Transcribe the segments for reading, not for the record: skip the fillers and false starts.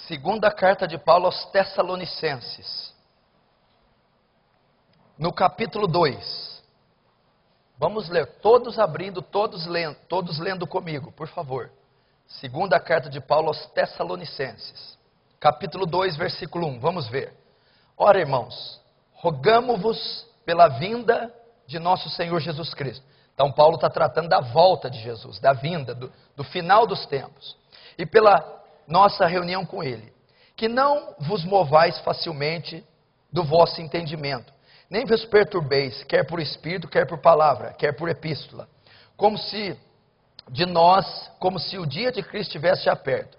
Segunda carta de Paulo aos Tessalonicenses, no capítulo 2. Vamos ler, todos abrindo, todos lendo comigo, por favor. Segunda carta de Paulo aos Tessalonicenses, capítulo 2, versículo 1, vamos ver. Ora, irmãos, rogamo-vos pela vinda de nosso Senhor Jesus Cristo. Então Paulo está tratando da volta de Jesus, da vinda, do final dos tempos. E pela nossa reunião com Ele, que não vos movais facilmente do vosso entendimento, nem vos perturbeis, quer por espírito, quer por palavra, quer por epístola, como se o dia de Cristo estivesse já perto.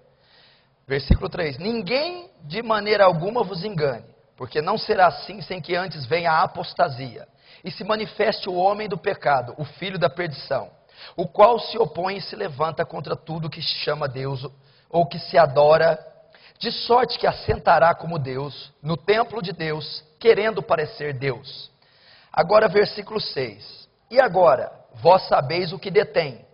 Versículo 3, ninguém de maneira alguma vos engane, porque não será assim sem que antes venha a apostasia, e se manifeste o homem do pecado, o filho da perdição, o qual se opõe e se levanta contra tudo que se chama Deus, ou que se adora, de sorte que assentará como Deus, no templo de Deus, querendo parecer Deus. Agora versículo 6, e agora, vós sabeis o que detém,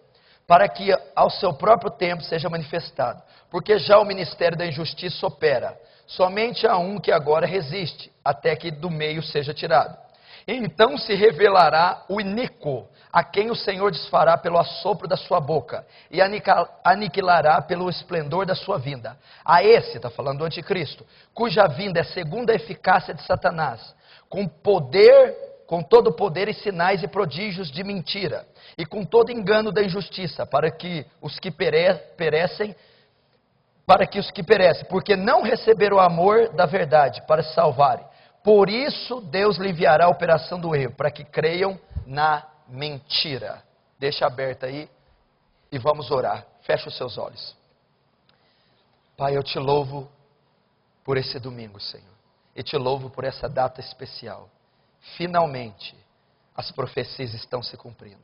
para que ao seu próprio tempo seja manifestado, porque já o ministério da injustiça opera, somente há um que agora resiste, até que do meio seja tirado. Então se revelará o iníquo, a quem o Senhor desfará pelo assopro da sua boca, e aniquilará pelo esplendor da sua vinda. A esse, está falando do anticristo, cuja vinda é segundo a eficácia de Satanás, com todo poder e sinais e prodígios de mentira, e com todo engano da injustiça, para que os que perecem, porque não receberam o amor da verdade para se salvarem. Por isso Deus lhe enviará a operação do erro, para que creiam na mentira. Deixa aberto aí e vamos orar. Fecha os seus olhos. Pai, eu te louvo por esse domingo, Senhor. E te louvo por essa data especial. Finalmente, as profecias estão se cumprindo.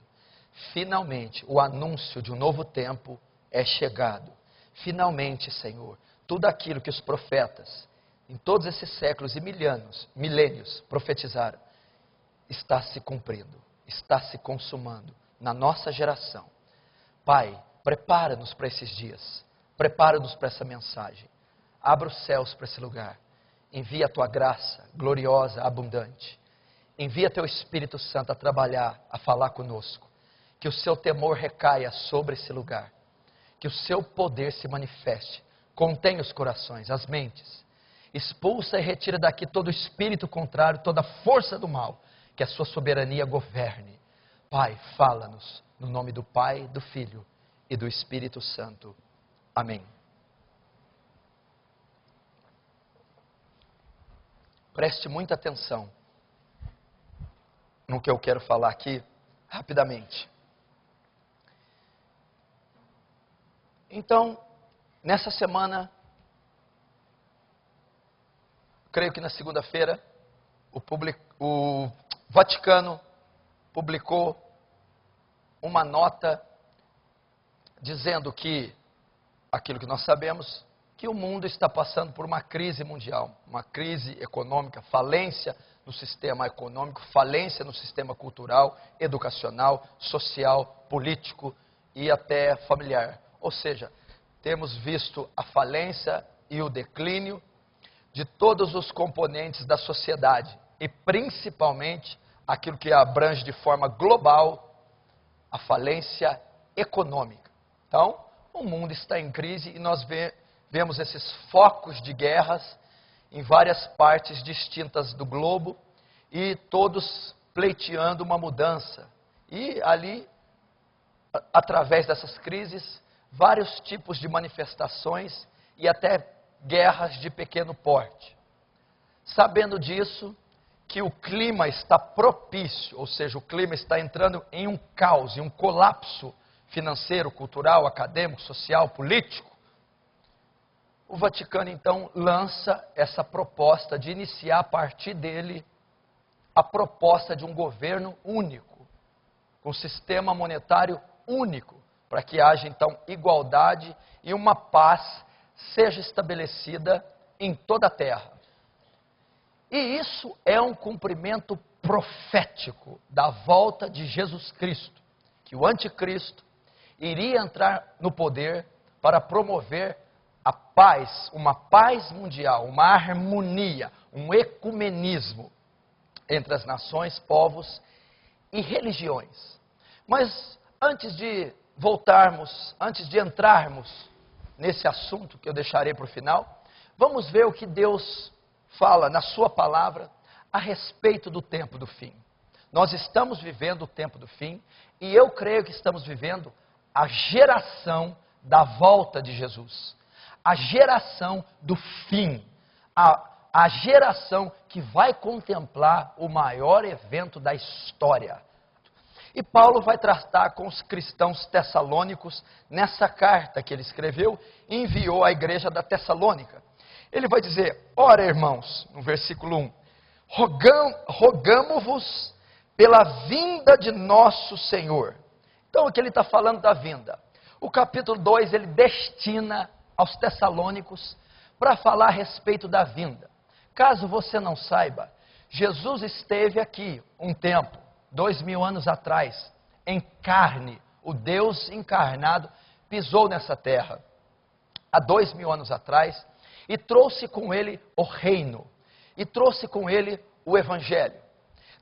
Finalmente, o anúncio de um novo tempo é chegado. Finalmente, Senhor, tudo aquilo que os profetas, em todos esses séculos e milênios, profetizaram, está se cumprindo, está se consumando na nossa geração. Pai, prepara-nos para esses dias, prepara-nos para essa mensagem. Abra os céus para esse lugar, envia a tua graça gloriosa, abundante. Envia teu Espírito Santo a trabalhar, a falar conosco. Que o seu temor recaia sobre esse lugar. Que o seu poder se manifeste. Contenha os corações, as mentes. Expulsa e retira daqui todo espírito contrário, toda força do mal. Que a sua soberania governe. Pai, fala-nos no nome do Pai, do Filho e do Espírito Santo. Amém. Preste muita atenção no que eu quero falar aqui, rapidamente. Então, nessa semana, creio que na segunda-feira, o Vaticano publicou uma nota dizendo que, aquilo que nós sabemos, que o mundo está passando por uma crise mundial, uma crise econômica, falência no sistema econômico, falência no sistema cultural, educacional, social, político e até familiar. Ou seja, temos visto a falência e o declínio de todos os componentes da sociedade e principalmente aquilo que abrange de forma global a falência econômica. Então, o mundo está em crise e nós vemos esses focos de guerras em várias partes distintas do globo e todos pleiteando uma mudança. E ali, através dessas crises, vários tipos de manifestações e até guerras de pequeno porte. Sabendo disso, que o clima está propício, ou seja, o clima está entrando em um caos, em um colapso financeiro, cultural, acadêmico, social, político, o Vaticano então lança essa proposta de iniciar a partir dele a proposta de um governo único, um sistema monetário único, para que haja então igualdade e uma paz seja estabelecida em toda a terra. E isso é um cumprimento profético da volta de Jesus Cristo, que o anticristo iria entrar no poder para promover a paz, uma paz mundial, uma harmonia, um ecumenismo entre as nações, povos e religiões. Mas antes de voltarmos, antes de entrarmos nesse assunto que eu deixarei para o final, vamos ver o que Deus fala na sua palavra a respeito do tempo do fim. Nós estamos vivendo o tempo do fim e eu creio que estamos vivendo a geração da volta de Jesus. A geração do fim. A geração que vai contemplar o maior evento da história. E Paulo vai tratar com os cristãos tessalônicos nessa carta que ele escreveu e enviou à igreja da Tessalônica. Ele vai dizer: ora, irmãos, no versículo 1, rogamo-vos pela vinda de nosso Senhor. Então aqui ele está falando da vinda. O capítulo 2 ele destina aos tessalônicos para falar a respeito da vinda. Caso você não saiba, Jesus esteve aqui um tempo, 2000 anos atrás, em carne. O Deus encarnado pisou nessa terra há 2000 anos atrás e trouxe com ele o reino e trouxe com ele o evangelho.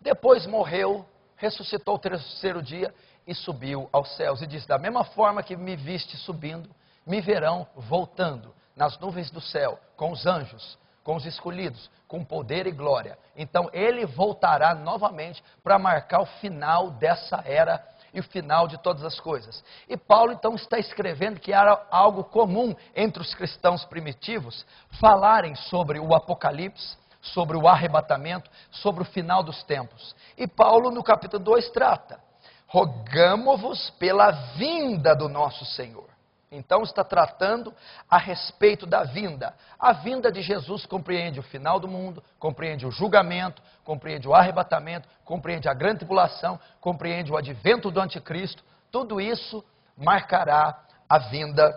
Depois morreu, ressuscitou o terceiro dia e subiu aos céus. E diz: da mesma forma que me viste subindo, me verão voltando nas nuvens do céu, com os anjos, com os escolhidos, com poder e glória. Então ele voltará novamente para marcar o final dessa era e o final de todas as coisas. E Paulo então está escrevendo que era algo comum entre os cristãos primitivos falarem sobre o Apocalipse, sobre o arrebatamento, sobre o final dos tempos. E Paulo no capítulo 2 trata: rogamo-vos pela vinda do nosso Senhor. Então está tratando a respeito da vinda. A vinda de Jesus compreende o final do mundo, compreende o julgamento, compreende o arrebatamento, compreende a grande tribulação, compreende o advento do anticristo. Tudo isso marcará a vinda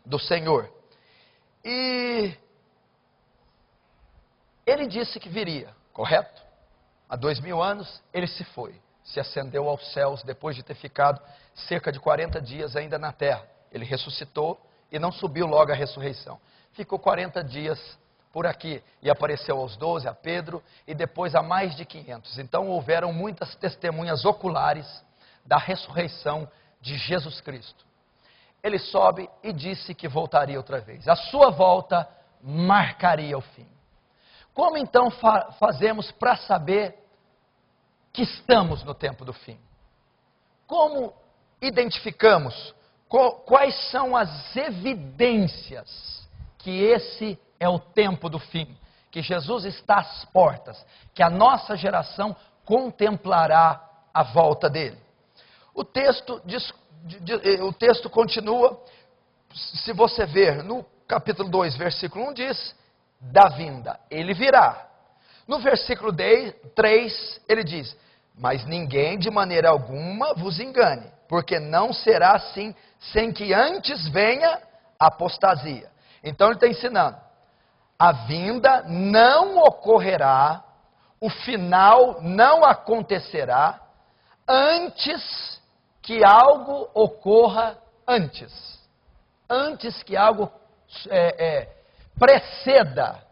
do Senhor. E ele disse que viria, correto? Há 2000 anos ele se foi, se ascendeu aos céus depois de ter ficado cerca de 40 dias ainda na terra. Ele ressuscitou e não subiu logo à ressurreição. Ficou 40 dias por aqui e apareceu aos 12, a Pedro, e depois a mais de 500. Então houveram muitas testemunhas oculares da ressurreição de Jesus Cristo. Ele sobe e disse que voltaria outra vez. A sua volta marcaria o fim. Como então fazemos para saber que estamos no tempo do fim? Como identificamos? Quais são as evidências que esse é o tempo do fim? Que Jesus está às portas, que a nossa geração contemplará a volta dele. O texto continua, se você ver no capítulo 2, versículo 1 diz: da vinda, ele virá. No versículo 3, ele diz: mas ninguém de maneira alguma vos engane, porque não será assim, sem que antes venha a apostasia. Então ele está ensinando: a vinda não ocorrerá, o final não acontecerá, antes que algo ocorra antes. Antes que algo preceda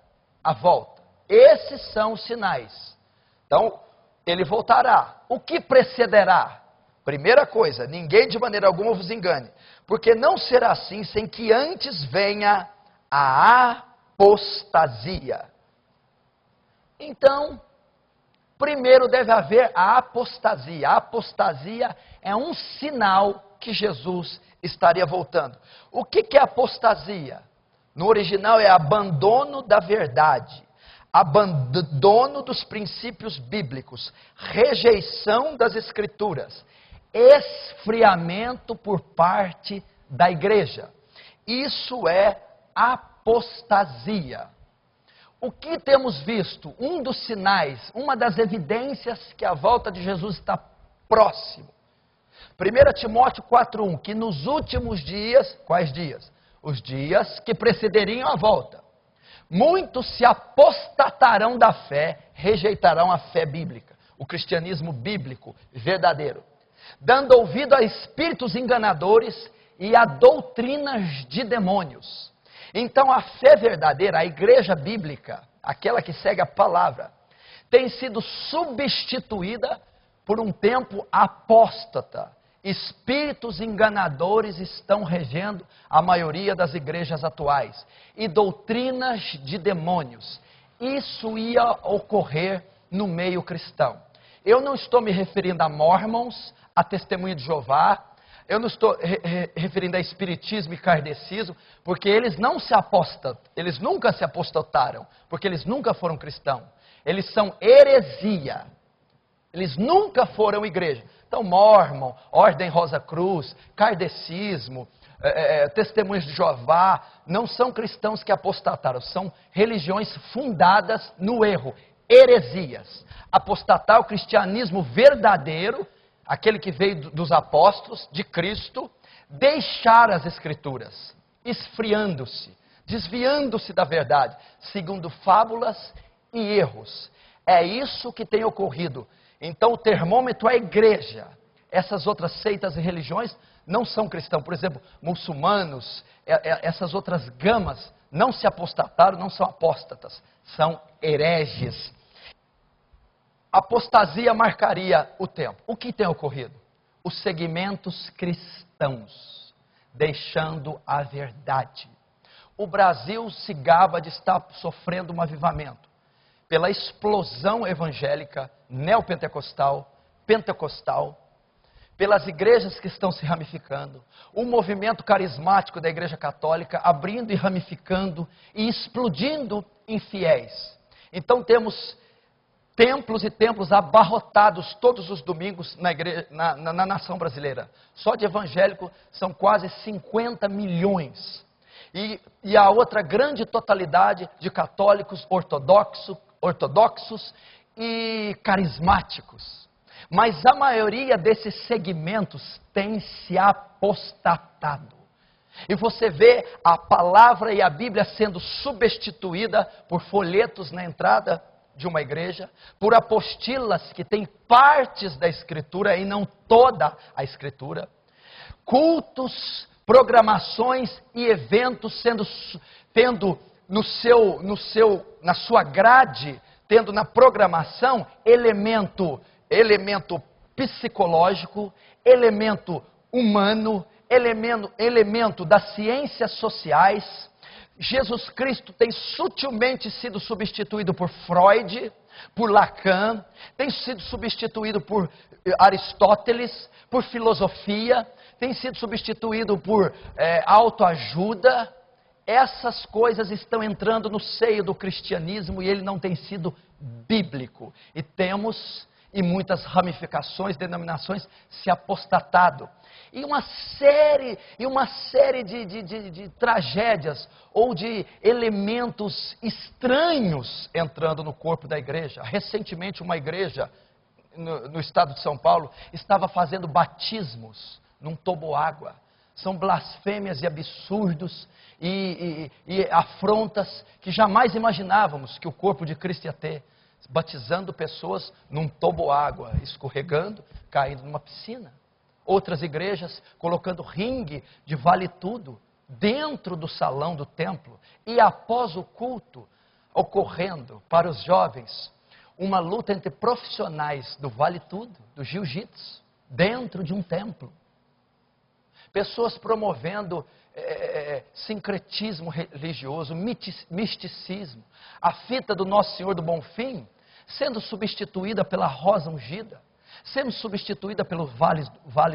a volta. Esses são os sinais. Então, ele voltará. O que precederá? Primeira coisa, ninguém de maneira alguma vos engane, porque não será assim sem que antes venha a apostasia. Então, primeiro deve haver a apostasia. A apostasia é um sinal que Jesus estaria voltando. O que é apostasia? No original é abandono da verdade, abandono dos princípios bíblicos, rejeição das escrituras, esfriamento por parte da igreja. Isso é apostasia. O que temos visto? Um dos sinais, uma das evidências que a volta de Jesus está próximo. 1 Timóteo 4:1, que nos últimos dias, quais dias? Os dias que precederiam a volta. Muitos se apostatarão da fé, rejeitarão a fé bíblica, o cristianismo bíblico verdadeiro, dando ouvido a espíritos enganadores e a doutrinas de demônios. Então a fé verdadeira, a igreja bíblica, aquela que segue a palavra, tem sido substituída por um tempo apóstata. Espíritos enganadores estão regendo a maioria das igrejas atuais. E doutrinas de demônios. Isso ia ocorrer no meio cristão. Eu não estou me referindo a mormons, a testemunha de Jeová. Eu não estou referindo a espiritismo e kardecismo, porque eles eles nunca se apostataram, porque eles nunca foram cristãos. Eles são heresia. Eles nunca foram igreja. Então, Mormon, Ordem Rosa Cruz, kardecismo, testemunhas de Jeová, não são cristãos que apostataram, são religiões fundadas no erro, heresias. Apostatar o cristianismo verdadeiro, aquele que veio dos apóstolos, de Cristo, deixar as escrituras, esfriando-se, desviando-se da verdade, segundo fábulas e erros. É isso que tem ocorrido. Então o termômetro é a igreja. Essas outras seitas e religiões não são cristãos. Por exemplo, muçulmanos, essas outras gamas não se apostataram, não são apóstatas, são hereges. Apostasia marcaria o tempo. O que tem ocorrido? Os segmentos cristãos, deixando a verdade. O Brasil se gaba de estar sofrendo um avivamento pela explosão evangélica, neopentecostal, pentecostal, pelas igrejas que estão se ramificando, o movimento carismático da igreja católica abrindo e ramificando e explodindo em fiéis. Então temos templos e templos abarrotados todos os domingos na nação brasileira. Só de evangélico são quase 50 milhões. E a outra grande totalidade de católicos ortodoxos e carismáticos. Mas a maioria desses segmentos tem se apostatado. E você vê a palavra e a Bíblia sendo substituída por folhetos na entrada de uma igreja, por apostilas que têm partes da Escritura e não toda a Escritura, cultos, programações e eventos tendo na sua grade, tendo na programação elemento psicológico, elemento humano, elemento das ciências sociais. Jesus Cristo tem sutilmente sido substituído por Freud, por Lacan, tem sido substituído por Aristóteles, por filosofia, tem sido substituído por autoajuda. Essas coisas estão entrando no seio do cristianismo e ele não tem sido bíblico. E muitas ramificações, denominações se apostatado. E uma série de tragédias ou de elementos estranhos entrando no corpo da igreja. Recentemente uma igreja no estado de São Paulo estava fazendo batismos num toboágua. São blasfêmias e absurdos e afrontas que jamais imaginávamos que o corpo de Cristo ia ter. Batizando pessoas num toboágua, escorregando, caindo numa piscina. Outras igrejas colocando ringue de vale tudo dentro do salão do templo. E após o culto, ocorrendo para os jovens uma luta entre profissionais do vale tudo, do jiu-jitsu, dentro de um templo. Pessoas promovendo sincretismo religioso, misticismo. A fita do Nosso Senhor do Bonfim sendo substituída pela rosa ungida, sendo substituída pelos vales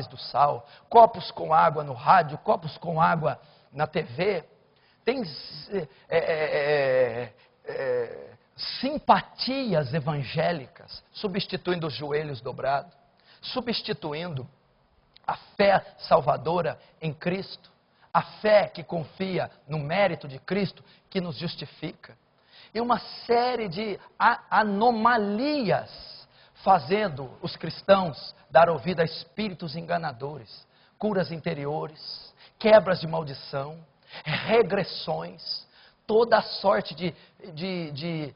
do sal, copos com água no rádio, copos com água na TV. Tem simpatias evangélicas, substituindo os joelhos dobrados, substituindo a fé salvadora em Cristo, a fé que confia no mérito de Cristo, que nos justifica. E uma série de anomalias fazendo os cristãos dar ouvido a espíritos enganadores, curas interiores, quebras de maldição, regressões, toda a sorte de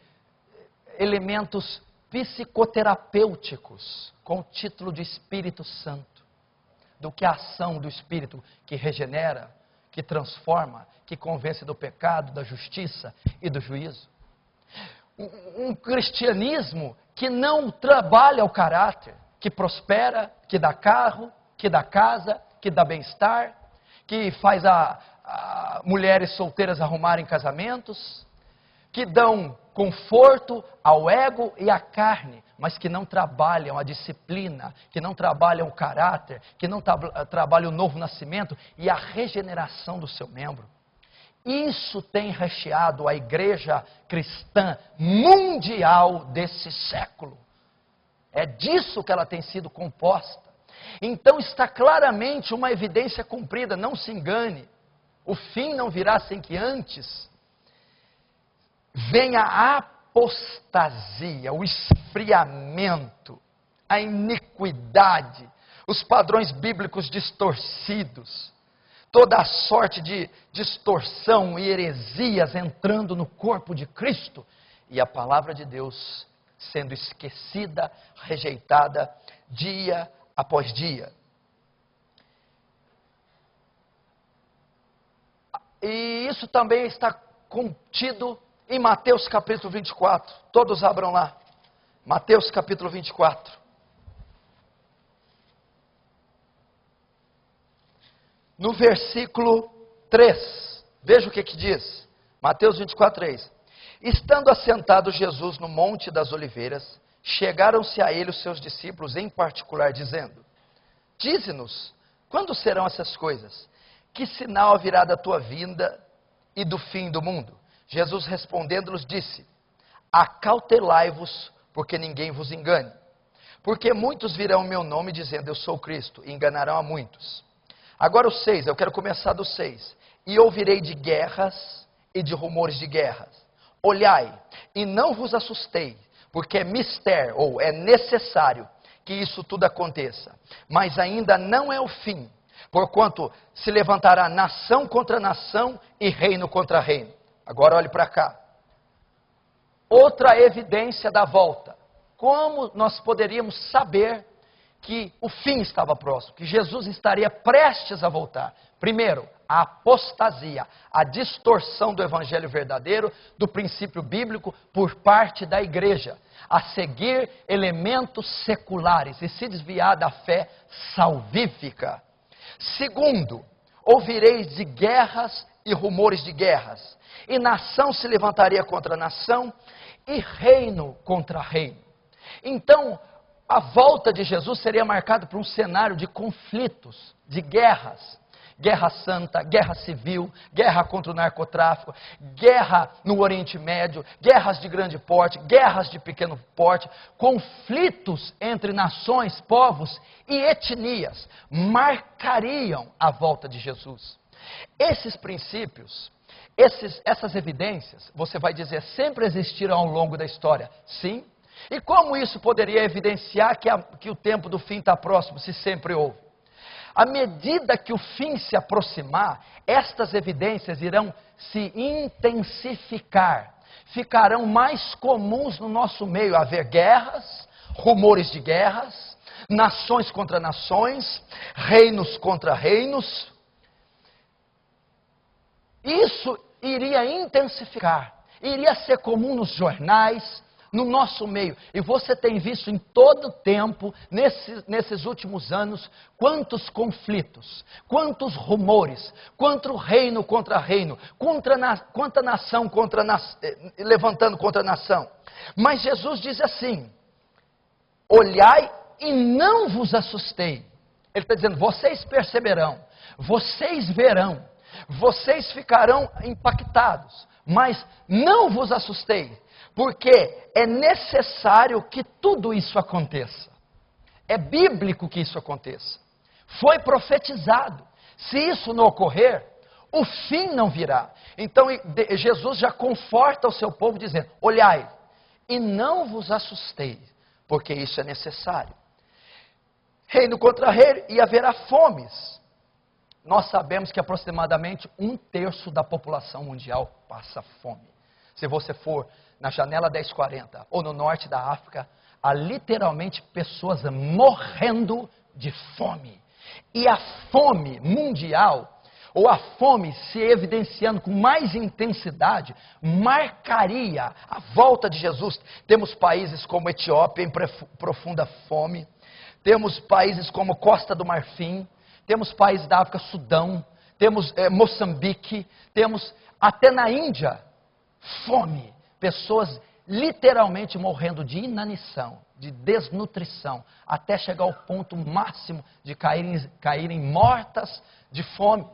elementos psicoterapêuticos com o título de Espírito Santo, do que a ação do Espírito que regenera, que transforma, que convence do pecado, da justiça e do juízo. Um cristianismo que não trabalha o caráter, que prospera, que dá carro, que dá casa, que dá bem-estar, que faz mulheres solteiras arrumarem casamentos, que dão conforto ao ego e à carne, mas que não trabalham a disciplina, que não trabalham o caráter, que não trabalham o novo nascimento e a regeneração do seu membro. Isso tem recheado a igreja cristã mundial desse século. É disso que ela tem sido composta. Então está claramente uma evidência cumprida, não se engane. O fim não virá sem que antes venha a apostasia, o esfriamento, a iniquidade, os padrões bíblicos distorcidos, toda a sorte de distorção e heresias entrando no corpo de Cristo e a palavra de Deus sendo esquecida, rejeitada dia após dia. E isso também está contido em Mateus capítulo 24. Todos abram lá. Mateus capítulo 24. No versículo 3. Veja o que diz. Mateus 24, 3. Estando assentado Jesus no Monte das Oliveiras, chegaram-se a ele os seus discípulos em particular, dizendo: Dize-nos, quando serão essas coisas? Que sinal haverá da tua vinda e do fim do mundo? Jesus respondendo-lhes disse: Acautelai-vos, porque ninguém vos engane. Porque muitos virão em meu nome dizendo, eu sou Cristo, e enganarão a muitos. Agora o 6, eu quero começar do 6. E ouvirei de guerras e de rumores de guerras. Olhai, e não vos assustei, porque é mister, ou é necessário, que isso tudo aconteça. Mas ainda não é o fim, porquanto se levantará nação contra nação e reino contra reino. Agora olhe para cá. Outra evidência da volta. Como nós poderíamos saber que o fim estava próximo, que Jesus estaria prestes a voltar? Primeiro, a apostasia, a distorção do evangelho verdadeiro, do princípio bíblico por parte da igreja, a seguir elementos seculares e se desviar da fé salvífica. Segundo, ouvireis de guerras e rumores de guerras, e nação se levantaria contra nação, e reino contra reino. Então, a volta de Jesus seria marcada por um cenário de conflitos, de guerras. Guerra santa, guerra civil, guerra contra o narcotráfico, guerra no Oriente Médio, guerras de grande porte, guerras de pequeno porte, conflitos entre nações, povos e etnias marcariam a volta de Jesus. Esses princípios, essas evidências, você vai dizer, sempre existiram ao longo da história. Sim. E como isso poderia evidenciar que o tempo do fim está próximo, se sempre houve? À medida que o fim se aproximar, estas evidências irão se intensificar. Ficarão mais comuns no nosso meio haver guerras, rumores de guerras, nações contra nações, reinos contra reinos. Isso iria intensificar, iria ser comum nos jornais, no nosso meio. E você tem visto em todo o tempo, nesses últimos anos, quantos conflitos, quantos rumores, quanto reino contra reino, quanta nação levantando contra nação. Mas Jesus diz assim: olhai e não vos assustei. Ele está dizendo, vocês perceberão, vocês verão, vocês ficarão impactados, mas não vos assustei. Porque é necessário que tudo isso aconteça. É bíblico que isso aconteça. Foi profetizado. Se isso não ocorrer, o fim não virá. Então Jesus já conforta o seu povo dizendo, olhai, e não vos assustei, porque isso é necessário. Reino contra reino, e haverá fomes. Nós sabemos que aproximadamente 1/3 da população mundial passa fome. Se você for na janela 1040 ou no norte da África, há literalmente pessoas morrendo de fome. E a fome mundial, ou a fome se evidenciando com mais intensidade, marcaria a volta de Jesus. Temos países como Etiópia em profunda fome, temos países como Costa do Marfim, temos países da África, Sudão, temos Moçambique, temos até na Índia, fome, pessoas literalmente morrendo de inanição, de desnutrição, até chegar ao ponto máximo de caírem mortas de fome.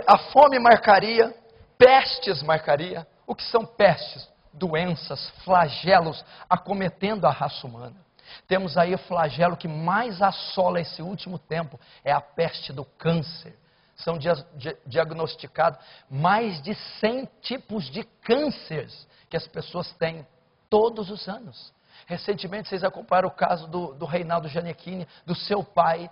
A fome marcaria, pestes marcaria. O que são pestes? Doenças, flagelos acometendo a raça humana. Temos aí o flagelo que mais assola esse último tempo, é a peste do câncer. São diagnosticados mais de 100 tipos de cânceres que as pessoas têm todos os anos. Recentemente vocês acompanharam o caso do Reinaldo Gianecchini, do seu pai,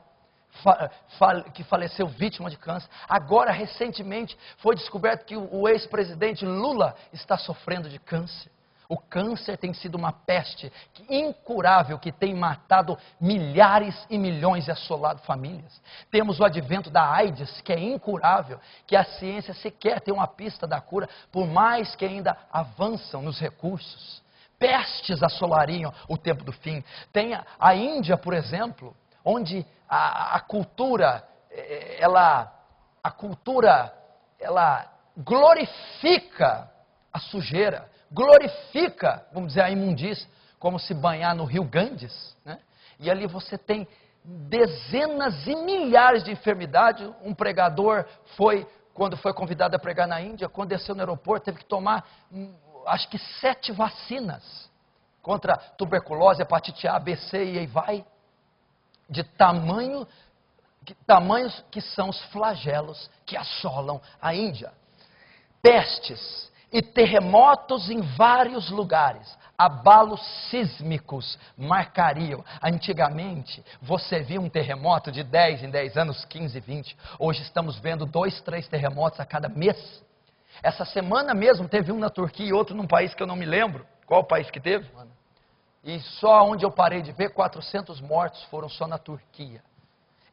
que faleceu vítima de câncer. Agora, recentemente, foi descoberto que o ex-presidente Lula está sofrendo de câncer. O câncer tem sido uma peste incurável que tem matado milhares e milhões e assolado famílias. Temos o advento da AIDS, que é incurável, que a ciência sequer tem uma pista da cura, por mais que ainda avançam nos recursos. Pestes assolariam o tempo do fim. Tem a Índia, por exemplo, onde a cultura glorifica a sujeira, glorifica, vamos dizer, a imundícia, como se banhar no rio Ganges, né? E ali você tem dezenas e milhares de enfermidades. Um pregador quando foi convidado a pregar na Índia, quando desceu no aeroporto, teve que tomar, acho que 7 vacinas contra tuberculose, hepatite A, B, C e aí vai. De tamanhos que são os flagelos que assolam a Índia. Pestes e terremotos em vários lugares, abalos sísmicos marcariam. Antigamente, você via um terremoto de 10 em 10 anos, 15, 20. Hoje estamos vendo 2, 3 terremotos a cada mês. Essa semana mesmo teve um na Turquia e outro num país que eu não me lembro. Qual o país que teve? E só onde eu parei de ver, 400 mortos foram só na Turquia.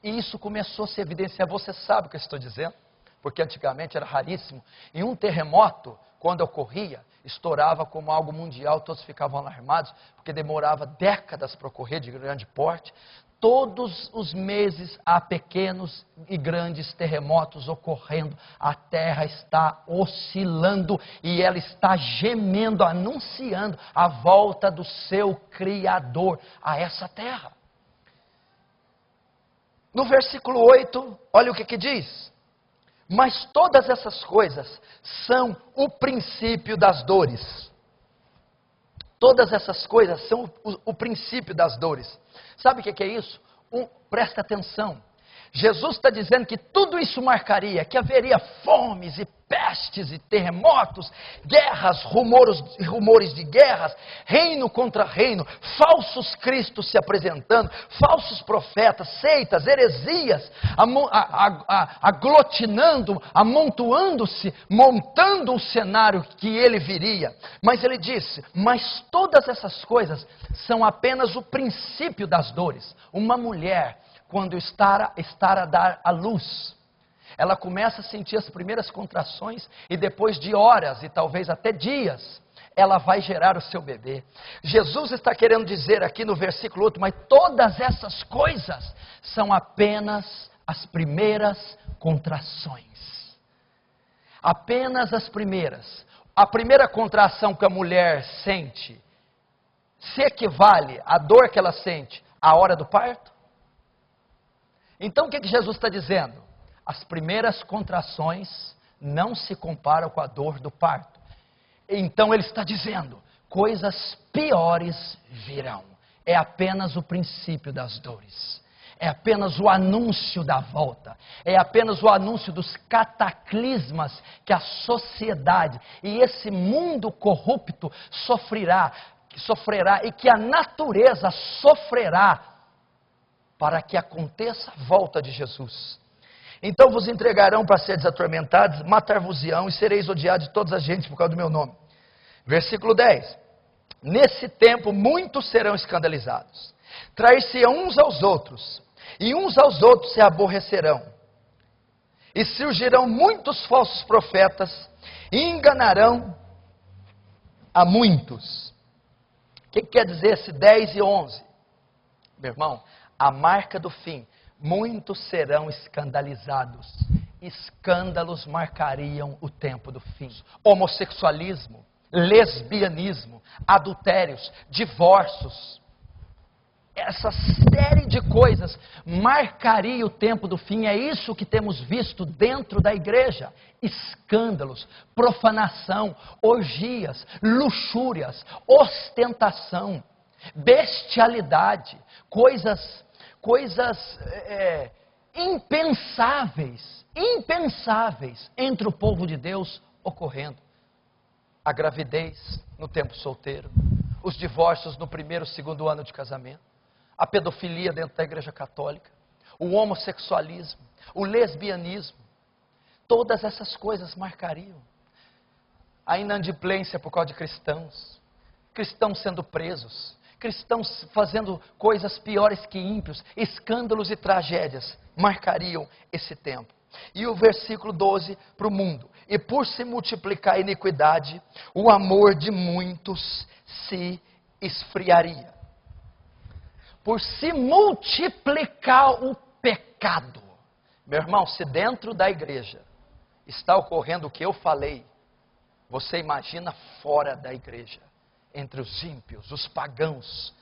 E isso começou a se evidenciar. Você sabe o que eu estou dizendo? Porque antigamente era raríssimo. E um terremoto, quando ocorria, estourava como algo mundial, todos ficavam alarmados, porque demorava décadas para ocorrer, de grande porte. Todos os meses há pequenos e grandes terremotos ocorrendo. A terra está oscilando e ela está gemendo, anunciando a volta do seu Criador a essa terra. No versículo 8, olha o que diz. Mas todas essas coisas são o princípio das dores. Todas essas coisas são o princípio das dores. Sabe o que é isso? Presta atenção. Jesus está dizendo que tudo isso marcaria, que haveria fomes e pestes e terremotos, guerras, rumores de guerras, reino contra reino, falsos cristos se apresentando, falsos profetas, seitas, heresias, aglutinando, amontoando-se, montando o cenário que ele viria. Mas ele disse, mas todas essas coisas são apenas o princípio das dores. Uma mulher, quando estar a dar à luz, ela começa a sentir as primeiras contrações e depois de horas e talvez até dias, ela vai gerar o seu bebê. Jesus está querendo dizer aqui no versículo 8, mas todas essas coisas são apenas as primeiras contrações. Apenas as primeiras. A primeira contração que a mulher sente se equivale à dor que ela sente à hora do parto? Então o que Jesus está dizendo? As primeiras contrações não se comparam com a dor do parto. Então ele está dizendo, coisas piores virão. É apenas o princípio das dores. É apenas o anúncio da volta. É apenas o anúncio dos cataclismas que a sociedade e esse mundo corrupto sofrerá e que a natureza sofrerá para que aconteça a volta de Jesus. Então vos entregarão para seres atormentados, matar-vos-ão e sereis odiados de todas as gentes por causa do meu nome. Versículo 10. Nesse tempo muitos serão escandalizados. Trair-se uns aos outros, e uns aos outros se aborrecerão. E surgirão muitos falsos profetas e enganarão a muitos. O que quer dizer esse 10 e 11? Meu irmão, a marca do fim. Muitos serão escandalizados. Escândalos marcariam o tempo do fim. Homossexualismo, lesbianismo, adultérios, divórcios. Essa série de coisas marcaria o tempo do fim. É isso que temos visto dentro da igreja. Escândalos, profanação, orgias, luxúrias, ostentação, bestialidade, coisas impensáveis entre o povo de Deus ocorrendo. A gravidez no tempo solteiro, os divórcios no primeiro, segundo ano de casamento, a pedofilia dentro da igreja católica, o homossexualismo, o lesbianismo, todas essas coisas marcariam. A inadimplência por causa de cristãos, cristãos sendo presos, cristãos fazendo coisas piores que ímpios, escândalos e tragédias marcariam esse tempo. E o versículo 12 para o mundo. E por se multiplicar a iniquidade, o amor de muitos se esfriaria. Por se multiplicar o pecado. Meu irmão, se dentro da igreja está ocorrendo o que eu falei, você imagina fora da igreja, entre os ímpios, os pagãos.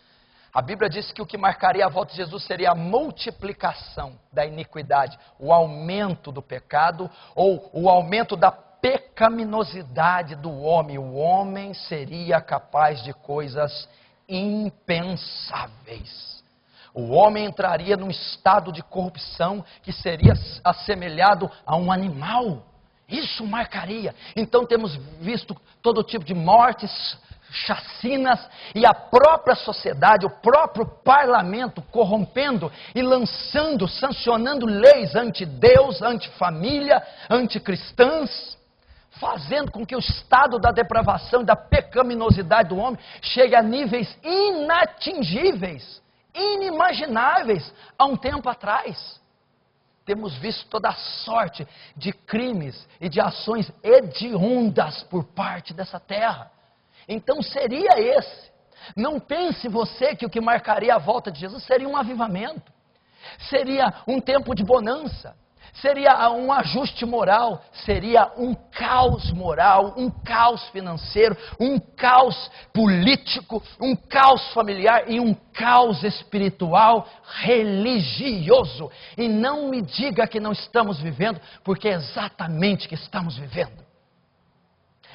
A Bíblia diz que o que marcaria a volta de Jesus seria a multiplicação da iniquidade, o aumento do pecado ou o aumento da pecaminosidade do homem. O homem seria capaz de coisas impensáveis. O homem entraria num estado de corrupção que seria assemelhado a um animal. Isso marcaria. Então temos visto todo tipo de mortes, chacinas, e a própria sociedade, o próprio parlamento corrompendo e lançando, sancionando leis anti-Deus, anti-família, anticristãs, fazendo com que o estado da depravação e da pecaminosidade do homem chegue a níveis inatingíveis, inimagináveis há um tempo atrás. Temos visto toda a sorte de crimes e de ações hediondas por parte dessa terra. Então seria esse. Não pense você que o que marcaria a volta de Jesus seria um avivamento. Seria um tempo de bonança. Seria um ajuste moral. Seria um caos moral, um caos financeiro, um caos político, um caos familiar e um caos espiritual religioso. E não me diga que não estamos vivendo, porque é exatamente o que estamos vivendo.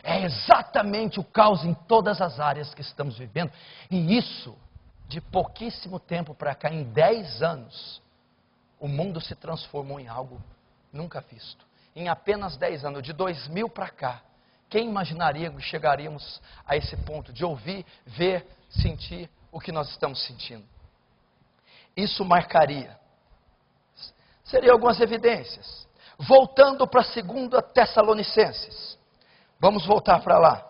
É exatamente o caos em todas as áreas que estamos vivendo. E isso, de pouquíssimo tempo para cá, em 10 anos, o mundo se transformou em algo nunca visto. Em apenas 10 anos, de 2000 para cá, quem imaginaria que chegaríamos a esse ponto de ouvir, ver, sentir o que nós estamos sentindo? Isso marcaria. Seriam algumas evidências. Voltando para 2 Tessalonicenses. Vamos voltar para lá.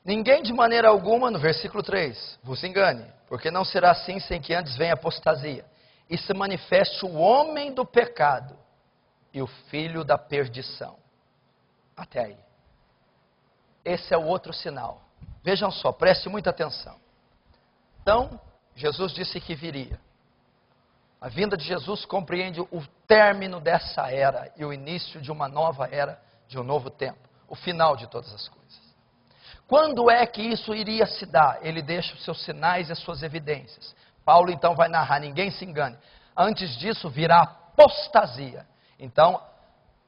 Ninguém de maneira alguma, no versículo 3, vos engane, porque não será assim sem que antes venha apostasia, e se manifeste o homem do pecado e o filho da perdição. Até aí. Esse é o outro sinal. Vejam só, preste muita atenção. Então, Jesus disse que viria. A vinda de Jesus compreende o término dessa era e o início de uma nova era, de um novo tempo. O final de todas as coisas. Quando é que isso iria se dar? Ele deixa os seus sinais e as suas evidências. Paulo então vai narrar, ninguém se engane. Antes disso virá apostasia. Então,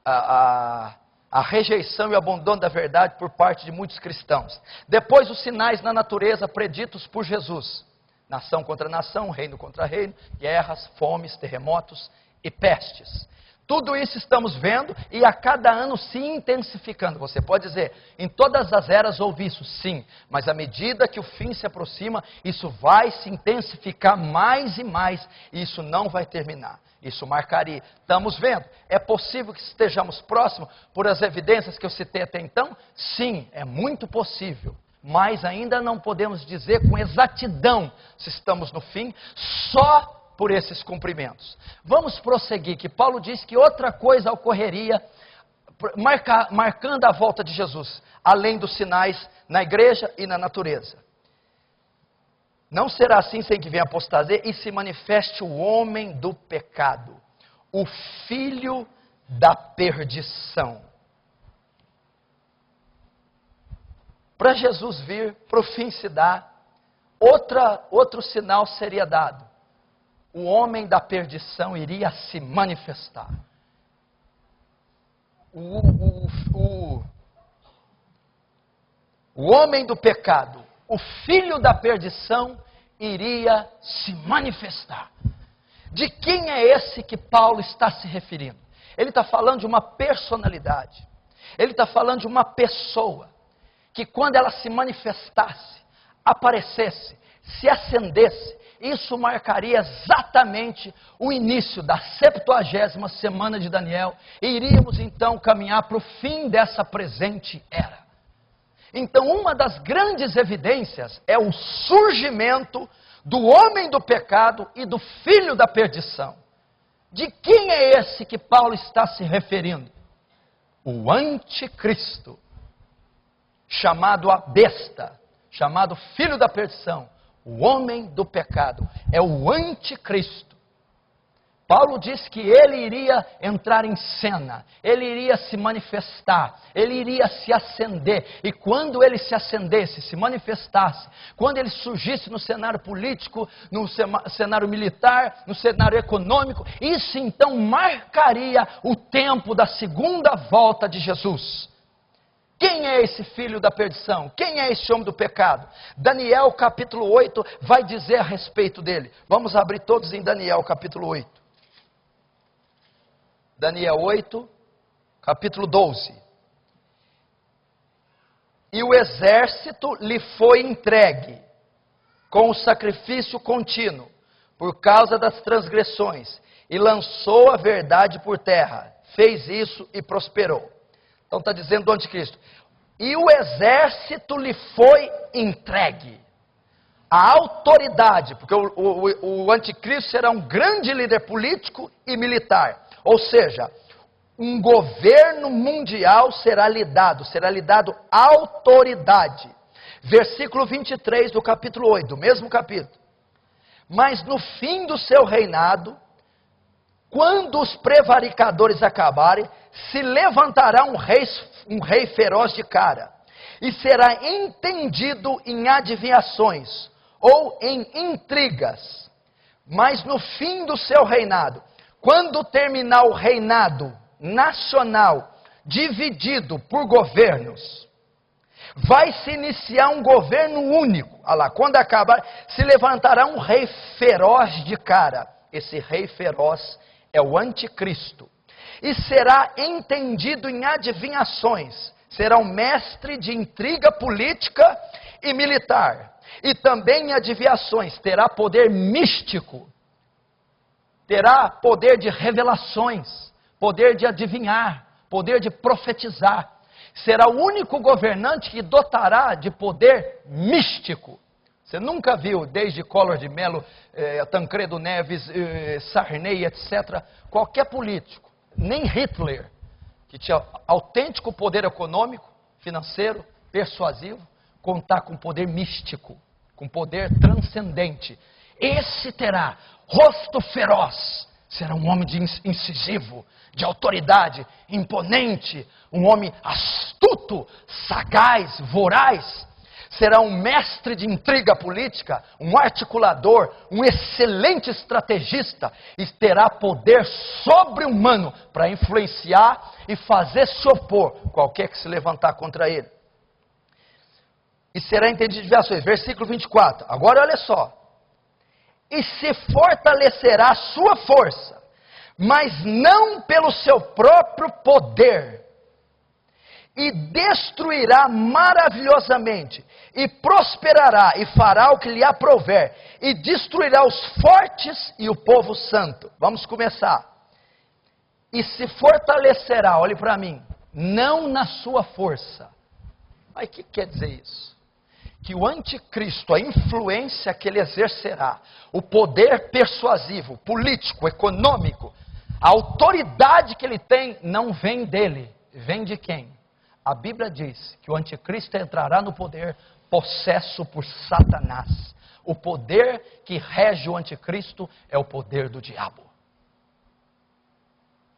a rejeição e o abandono da verdade por parte de muitos cristãos. Depois os sinais na natureza preditos por Jesus. Nação contra nação, reino contra reino, guerras, fomes, terremotos e pestes. Tudo isso estamos vendo e a cada ano se intensificando. Você pode dizer, em todas as eras houve isso, sim. Mas à medida que o fim se aproxima, isso vai se intensificar mais e mais. E isso não vai terminar. Isso marcaria. Estamos vendo. É possível que estejamos próximos por as evidências que eu citei até então? Sim, é muito possível. Mas ainda não podemos dizer com exatidão se estamos no fim, só por esses cumprimentos. Vamos prosseguir, que Paulo diz que outra coisa ocorreria, marcando a volta de Jesus, além dos sinais na igreja e na natureza. Não será assim sem que venha apostasia e se manifeste o homem do pecado, o filho da perdição. Para Jesus vir, para o fim se dar, outro sinal seria dado. O homem da perdição iria se manifestar. O homem do pecado, o filho da perdição, iria se manifestar. De quem é esse que Paulo está se referindo? Ele está falando de uma personalidade. Ele está falando de uma pessoa que quando ela se manifestasse, aparecesse, se acendesse, isso marcaria exatamente o início da 70ª semana de Daniel, e iríamos então caminhar para o fim dessa presente era. Então, uma das grandes evidências é o surgimento do homem do pecado e do filho da perdição. De quem é esse que Paulo está se referindo? O anticristo, chamado a besta, chamado filho da perdição, o homem do pecado, é o anticristo. Paulo diz que ele iria entrar em cena, ele iria se manifestar, ele iria se acender, e quando ele se acendesse, se manifestasse, quando ele surgisse no cenário político, no cenário militar, no cenário econômico, isso então marcaria o tempo da segunda volta de Jesus. Quem é esse filho da perdição? Quem é esse homem do pecado? Daniel capítulo 8 vai dizer a respeito dele. Vamos abrir todos em Daniel capítulo 8. Daniel 8, capítulo 12. E o exército lhe foi entregue com o sacrifício contínuo, por causa das transgressões, e lançou a verdade por terra. Fez isso e prosperou. Então está dizendo do anticristo. E o exército lhe foi entregue. A autoridade, porque o anticristo será um grande líder político e militar. Ou seja, um governo mundial será lhe dado autoridade. Versículo 23 do capítulo 8, do mesmo capítulo. Mas no fim do seu reinado, quando os prevaricadores acabarem, se levantará um rei feroz de cara, e será entendido em adivinhações, ou em intrigas. Mas no fim do seu reinado, quando terminar o reinado nacional, dividido por governos, vai se iniciar um governo único. Olha lá, quando acabar, se levantará um rei feroz de cara. Esse rei feroz é o anticristo. E será entendido em adivinhações. Será um mestre de intriga política e militar. E também em adivinhações. Terá poder místico. Terá poder de revelações. Poder de adivinhar. Poder de profetizar. Será o único governante que dotará de poder místico. Você nunca viu, desde Collor de Mello, Tancredo Neves, Sarney, etc., qualquer político, nem Hitler, que tinha autêntico poder econômico, financeiro, persuasivo, contar com poder místico, com poder transcendente. Esse terá rosto feroz, será um homem incisivo, de autoridade, imponente, um homem astuto, sagaz, voraz. Será um mestre de intriga política, um articulador, um excelente estrategista, e terá poder sobre-humano para influenciar e fazer se opor qualquer que se levantar contra ele. E será entendido de diversas. Versículo 24. Agora olha só. E se fortalecerá a sua força, mas não pelo seu próprio poder, e destruirá maravilhosamente, e prosperará, e fará o que lhe aprouver, e destruirá os fortes e o povo santo. Vamos começar. E se fortalecerá, olhe para mim, não na sua força. Mas o que quer dizer isso? que o anticristo, a influência que ele exercerá, o poder persuasivo, político, econômico, a autoridade que ele tem, não vem dele, vem de quem? A Bíblia diz que o anticristo entrará no poder possesso por Satanás. O poder que rege o anticristo é o poder do diabo.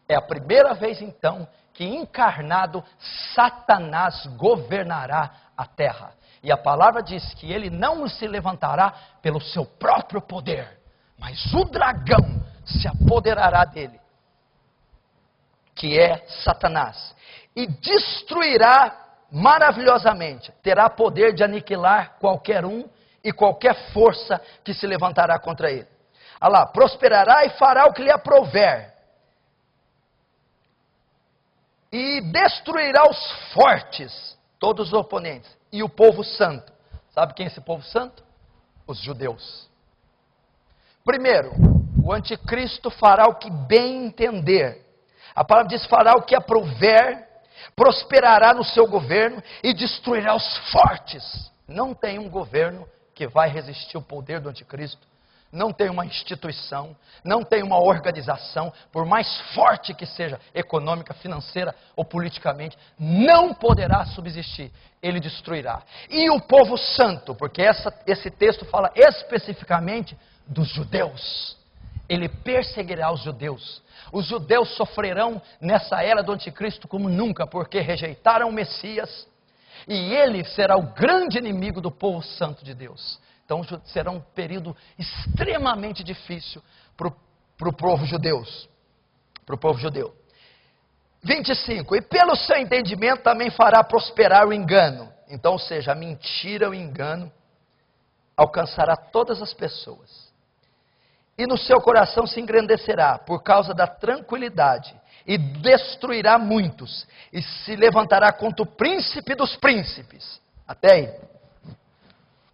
É a primeira vez então que encarnado Satanás governará a terra. E a palavra diz que ele não se levantará pelo seu próprio poder, mas o dragão se apoderará dele, que é Satanás, e destruirá maravilhosamente, terá poder de aniquilar qualquer um e qualquer força que se levantará contra ele. Olha lá, prosperará e fará o que lhe aprouver, e destruirá os fortes, todos os oponentes, e o povo santo. Sabe quem é esse povo santo? Os judeus. Primeiro, o anticristo fará o que bem entender. A palavra diz: fará o que aprouver, prosperará no seu governo e destruirá os fortes. Não tem um governo que vai resistir ao poder do anticristo. Não tem uma instituição, não tem uma organização, por mais forte que seja, econômica, financeira ou politicamente, não poderá subsistir. Ele destruirá. E o povo santo, porque esse texto fala especificamente dos judeus. Ele perseguirá os judeus. Os judeus sofrerão nessa era do anticristo como nunca, porque rejeitaram o Messias, e ele será o grande inimigo do povo santo de Deus. Então será um período extremamente difícil para o povo judeu. 25. E pelo seu entendimento também fará prosperar o engano. Então, ou seja, a mentira, o engano, alcançará todas as pessoas. E no seu coração se engrandecerá por causa da tranquilidade, e destruirá muitos, e se levantará contra o príncipe dos príncipes. Até aí.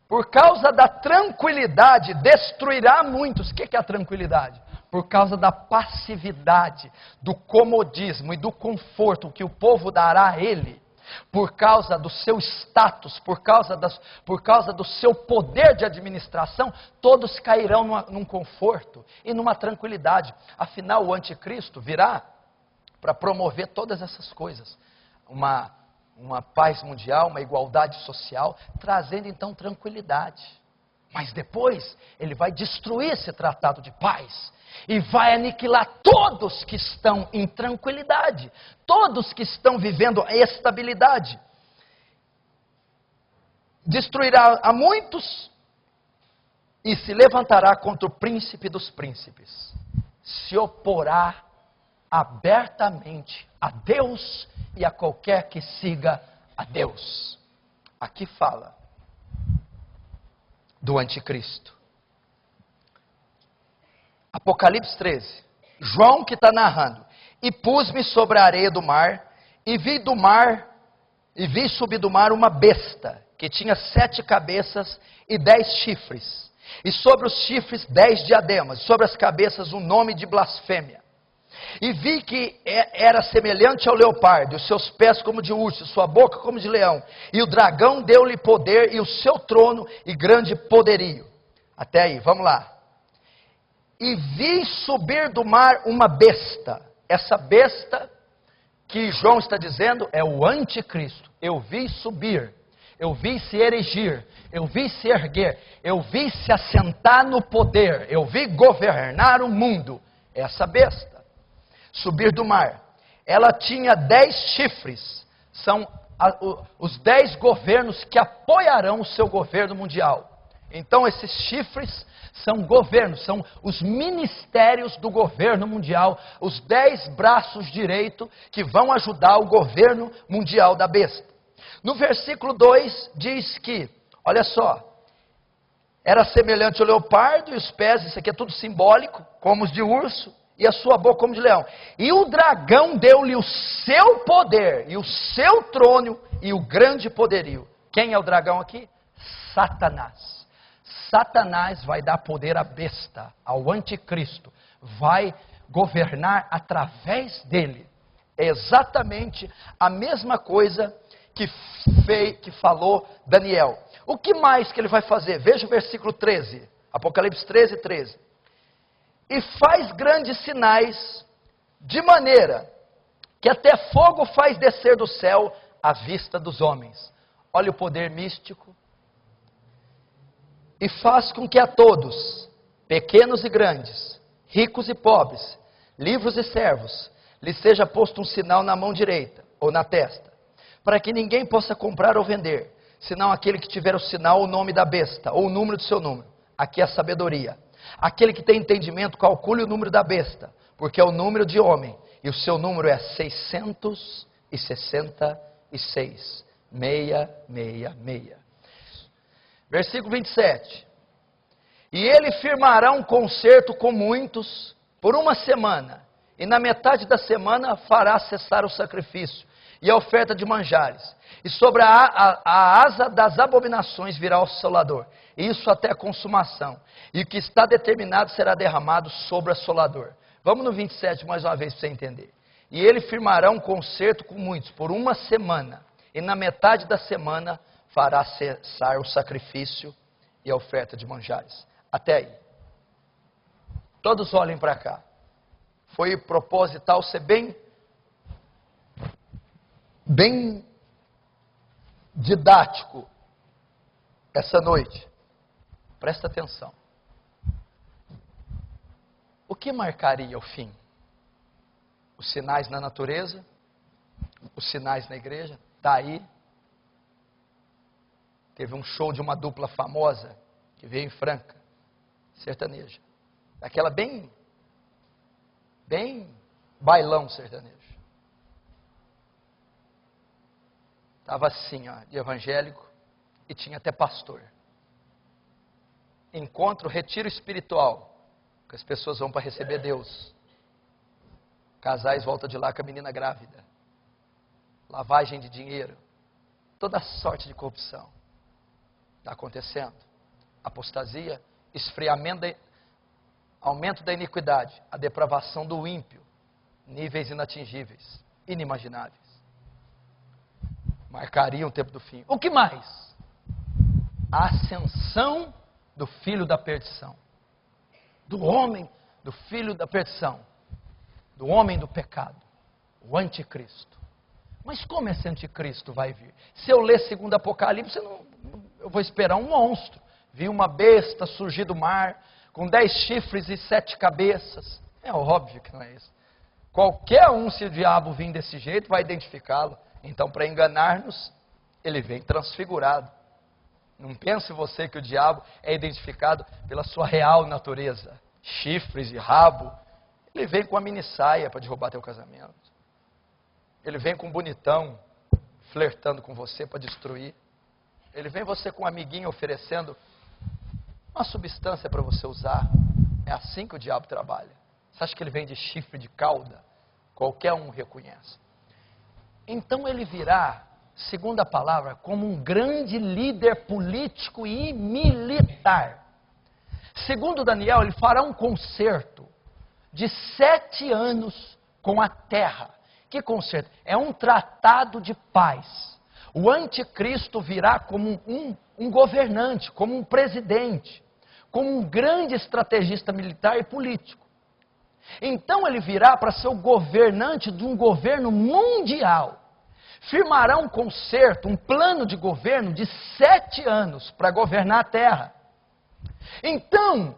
Por causa da tranquilidade, destruirá muitos. O que é a tranquilidade? Por causa da passividade, do comodismo e do conforto que o povo dará a ele, por causa do seu status, por causa do seu poder de administração, todos cairão num conforto e numa tranquilidade. Afinal, o anticristo virá para promover todas essas coisas. Uma paz mundial, uma igualdade social, trazendo então tranquilidade. Mas depois, ele vai destruir esse tratado de paz, e vai aniquilar todos que estão em tranquilidade, todos que estão vivendo a estabilidade. Destruirá a muitos, e se levantará contra o príncipe dos príncipes. Se oporá abertamente a Deus e a qualquer que siga a Deus. Aqui fala do anticristo. Apocalipse 13. João que está narrando. E pus-me sobre a areia do mar, e vi subir do mar uma besta, que tinha 7 cabeças e 10 chifres. E sobre os chifres 10 diademas, sobre as cabeças um nome de blasfêmia. E vi que era semelhante ao leopardo, os seus pés como de urso, sua boca como de leão. E o dragão deu-lhe poder, e o seu trono e grande poderio. Até aí, vamos lá. E vi subir do mar uma besta. Essa besta que João está dizendo é o anticristo. Eu vi subir, eu vi se erigir, eu vi se erguer, eu vi se assentar no poder, eu vi governar o mundo. Essa besta. Subir do mar. Ela tinha 10 chifres. São os 10 governos que apoiarão o seu governo mundial. Então esses chifres são governos, são os ministérios do governo mundial, os 10 braços direitos que vão ajudar o governo mundial da besta. No versículo 2 diz que, olha só, era semelhante ao leopardo, e os pés, isso aqui é tudo simbólico, como os de urso, e a sua boca como de leão. E o dragão deu-lhe o seu poder, e o seu trono, e o grande poderio. Quem é o dragão aqui? Satanás. Satanás vai dar poder à besta, ao anticristo. Vai governar através dele. É exatamente a mesma coisa que falou Daniel. O que mais que ele vai fazer? Veja o versículo 13, Apocalipse 13, 13. E faz grandes sinais, de maneira que até fogo faz descer do céu à vista dos homens. Olha o poder místico. E faz com que a todos, pequenos e grandes, ricos e pobres, livres e servos, lhe seja posto um sinal na mão direita ou na testa, para que ninguém possa comprar ou vender, senão aquele que tiver o sinal, o nome da besta, ou o número do seu número. Aqui é a sabedoria. Aquele que tem entendimento, calcule o número da besta, porque é o número de homem, e o seu número é 666, 666. Versículo 27. E ele firmará um concerto com muitos por uma semana, e na metade da semana fará cessar o sacrifício e a oferta de manjares, e sobre a asa das abominações virá o assolador, isso até a consumação, e o que está determinado será derramado sobre o assolador. Vamos no 27 mais uma vez para você entender. E ele firmará um concerto com muitos por uma semana, e na metade da semana fará cessar o sacrifício e a oferta de manjares. Até aí. Todos olhem para cá. Foi proposital ser bem didático essa noite. Presta atenção. O que marcaria o fim? Os sinais na natureza? Os sinais na igreja? Daí, teve um show de uma dupla famosa que veio em Franca, sertaneja. Daquela bem bailão sertanejo. Estava assim, ó, de evangélico, e tinha até pastor. Encontro, retiro espiritual, que as pessoas vão para receber Deus. Casais voltam de lá com a menina grávida. Lavagem de dinheiro. Toda sorte de corrupção. Está acontecendo. Apostasia, esfriamento, aumento da iniquidade, a depravação do ímpio, níveis inatingíveis, inimagináveis. Marcaria o tempo do fim. O que mais? A ascensão do filho da perdição. Do homem, do filho da perdição. Do homem do pecado. O anticristo. Mas como esse anticristo vai vir? Se eu ler segundo Apocalipse, eu vou esperar um monstro. Vi uma besta surgir do mar, com 10 chifres e 7 cabeças. É óbvio que não é isso. Qualquer um, se o diabo vir desse jeito, vai identificá-lo. Então, para enganar-nos, ele vem transfigurado. Não pense você que o diabo é identificado pela sua real natureza. Chifres e rabo. Ele vem com a mini saia para derrubar teu casamento. Ele vem com um bonitão, flertando com você para destruir. Ele vem você com um amiguinho oferecendo uma substância para você usar. É assim que o diabo trabalha. Você acha que ele vem de chifre de cauda? Qualquer um reconhece. Então ele virá, segundo a palavra, como um grande líder político e militar. Segundo Daniel, ele fará um concerto de 7 anos com a terra. Que concerto? É um tratado de paz. O anticristo virá como um governante, como um presidente, como um grande estrategista militar e político. Então ele virá para ser o governante de um governo mundial. Firmará um concerto, um plano de governo de 7 anos para governar a terra. Então,